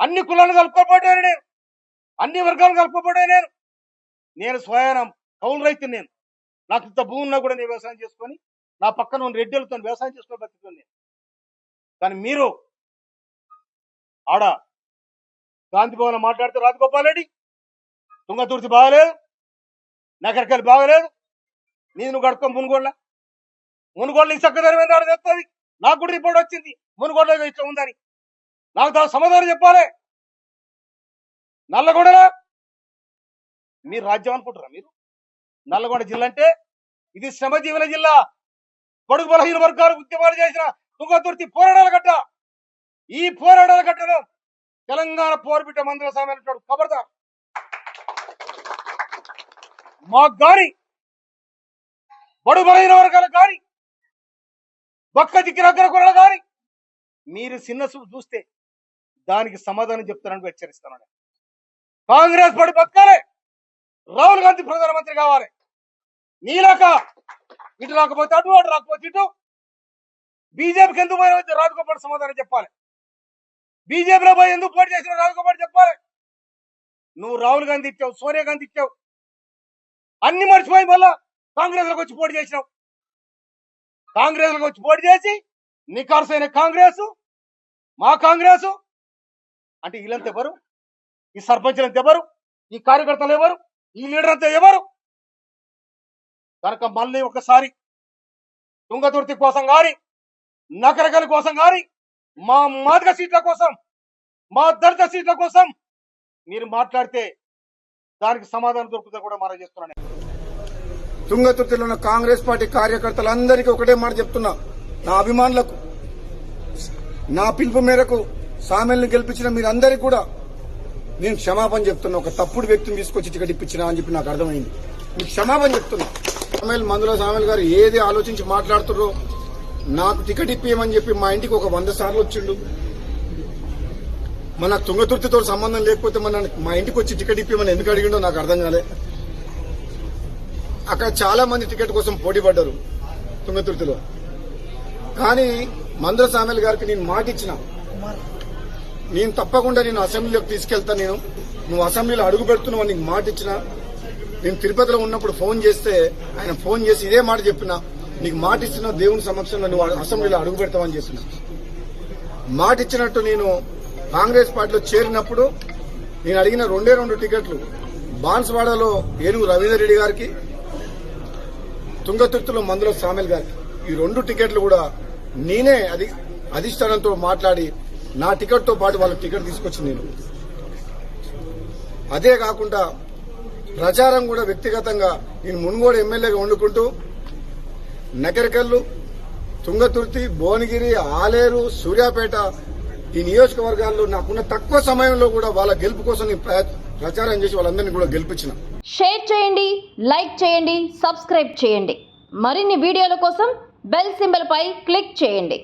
అన్ని కులాలను కలుపుకోబోయాను నేను, అన్ని వర్గాలను కలుపుకోబోయాను నేను స్వయానం కౌలు రైతు. నేను నాకు ఇంత భూమి ఉన్నా కూడా నేను వ్యవసాయం చేసుకొని నా పక్కన ఉన్న రెడ్డిలతో వ్యవసాయం చేసుకొని బతుకుతాను నేను. కానీ మీరు ఆడ గాంధీ భవన్ మాట్లాడితే రాజగోపాల్ రెడ్డి తుంగతుర్తి బాగలేదు, నగరికల్ బాగలేదు, నేను కడుక్కో మునుగోళ్ళ ఈ చక్కదనం ఏందో చెప్తుంది. నాకు కూడా రిపోర్ట్ వచ్చింది మునుగోళ్ళ ఇష్టం ఉందని. నాకు దాని సమాధానం చెప్పాలి. నల్లగొండలో మీరు రాజ్యం అనుకుంటారా? మీరు నల్లగొండ జిల్లా అంటే ఇది శ్రమజీవన జిల్లా. బడుగు బలహీన వర్గాలు ఉద్యమాలు చేసిన తుంగతుర్తి పోరాటాల గడ్డ. ఈ పోరాటాల గడ్డలో తెలంగాణ పోరుబిట్ట మందుల సామె ఖబర్దార్. మాకు గాని బడుగు బలహీన వర్గాలకు గాని బక్క దిక్కిన కొరలు గాని మీరు చిన్న చూస్తే దానికి సమాధానం చెప్తానని హెచ్చరిస్తున్నాను. కాంగ్రెస్ పార్టీ బతకాలి, రాహుల్ గాంధీ ప్రధానమంత్రి కావాలి. నీలాక ఇటు రాకపోతే అటు, అటు రాకపోతే ఇటు. బీజేపీకి ఎందుకు పోయిన రాజగోపాల్ సమాధానం చెప్పాలి. బీజేపీలో పోయి ఎందుకు పోటీ చేసిన రాజగోపాల్ చెప్పాలి. నువ్వు రాహుల్ గాంధీ ఇచ్చావు, సోనియా గాంధీ ఇచ్చావు, అన్ని మర్చిపోయి మళ్ళా కాంగ్రెస్ లోకి వచ్చి పోటీ చేసినావు. కాంగ్రెస్ లోకి వచ్చి పోటీ చేసి నికార్సైన కాంగ్రెస్, మా కాంగ్రెస్ అంటే వీళ్ళంతా ఎవరు? ఈ సర్పంచులంతా ఎవరు? ఈ కార్యకర్తలు ఎవరు? ఈ లీడర్ అంతా ఎవరు? కనుక మళ్ళీ ఒకసారి తుంగతుర్తి కోసం గాని, నకరగల కోసం గాని, మా మాదిగ సీట్ల కోసం, మా దళిత సీట్ల కోసం మీరు మాట్లాడితే దానికి సమాధానం దొరుకుతుందని కూడా మనం చేస్తున్నాను. తుంగతుర్తిలో ఉన్న కాంగ్రెస్ పార్టీ కార్యకర్తలందరికీ ఒకటే మాట చెప్తున్నా. నా అభిమానులకు, నా పిలుపు మేరకు సామెల్ని గెలిపించిన మీరందరికీ కూడా నేను క్షమాపణ చెప్తున్నా. ఒక తప్పుడు వ్యక్తిని తీసుకొచ్చి టికెట్ ఇప్పించినా అని చెప్పి నాకు అర్థమైంది. మీకు క్షమాపణ చెప్తున్నా. మందుల సామెల్ గారు ఏది ఆలోచించి మాట్లాడుతుర్రో, నాకు టికెట్ ఇప్పియమని చెప్పి మా ఇంటికి ఒక 100 సార్లు వచ్చిండు. మన తుంగతుర్తితో సంబంధం లేకపోతే మా ఇంటికి వచ్చి టికెట్ ఇప్పియమని ఎందుకు అడిగిండో నాకు అర్థం కాలే. అక్కడ చాలా మంది టికెట్ కోసం పోటీ పడ్డారు తుంగతుర్తిలో. కానీ మందుల సామెల్ గారికి నేను మాట ఇచ్చిన, నేను తప్పకుండా నేను అసెంబ్లీలోకి తీసుకెళ్తా, నువ్వు అసెంబ్లీలో అడుగు పెడుతున్నావు నీకు మాట ఇచ్చిన. నేను తిరుపతిలో ఉన్నప్పుడు ఫోన్ చేస్తే ఆయన ఫోన్ చేసి ఇదే మాట చెప్పిన, నీకు మాట ఇస్తున్నా దేవుని సమక్షంలో నువ్వు అసెంబ్లీలో అడుగు పెడతావని చెప్పిన. మాట ఇచ్చినట్టు నేను కాంగ్రెస్ పార్టీలో చేరినప్పుడు నేను అడిగిన 2 టికెట్లు బాన్స్వాడలో ఏనుగు రవీందర్ రెడ్డి గారికి, తుంగతుర్తిలో మందుల సామెల్ గారికి, ఈ 2 టికెట్లు కూడా నేనే అధిష్టానంతో మాట్లాడి నా టికెట్ తో పాటు వాళ్ళకి టికెట్ తీసుకొచ్చి నేను. అదే కాకుండా ప్రచారం కూడా వ్యక్తిగతంగా నేను మునుగోడు ఎమ్మెల్యేగా వండుకుంటూ నకరికల్లు, తుంగతుర్తి, భువనగిరి, ఆలేరు, సూర్యాపేట ఈ నియోజకవర్గాల్లో నాకున్న తక్కువ సమయంలో కూడా వాళ్ళ గెలుపు కోసం నేను ప్రచారం చేసి వాళ్ళందరినీ కూడా గెలిపించిన. షేర్ చేయండి, లైక్ చేయండి, సబ్స్క్రైబ్ చేయండి. మరిన్ని వీడియోల కోసం బెల్ సింబల్ పై క్లిక్ చేయండి.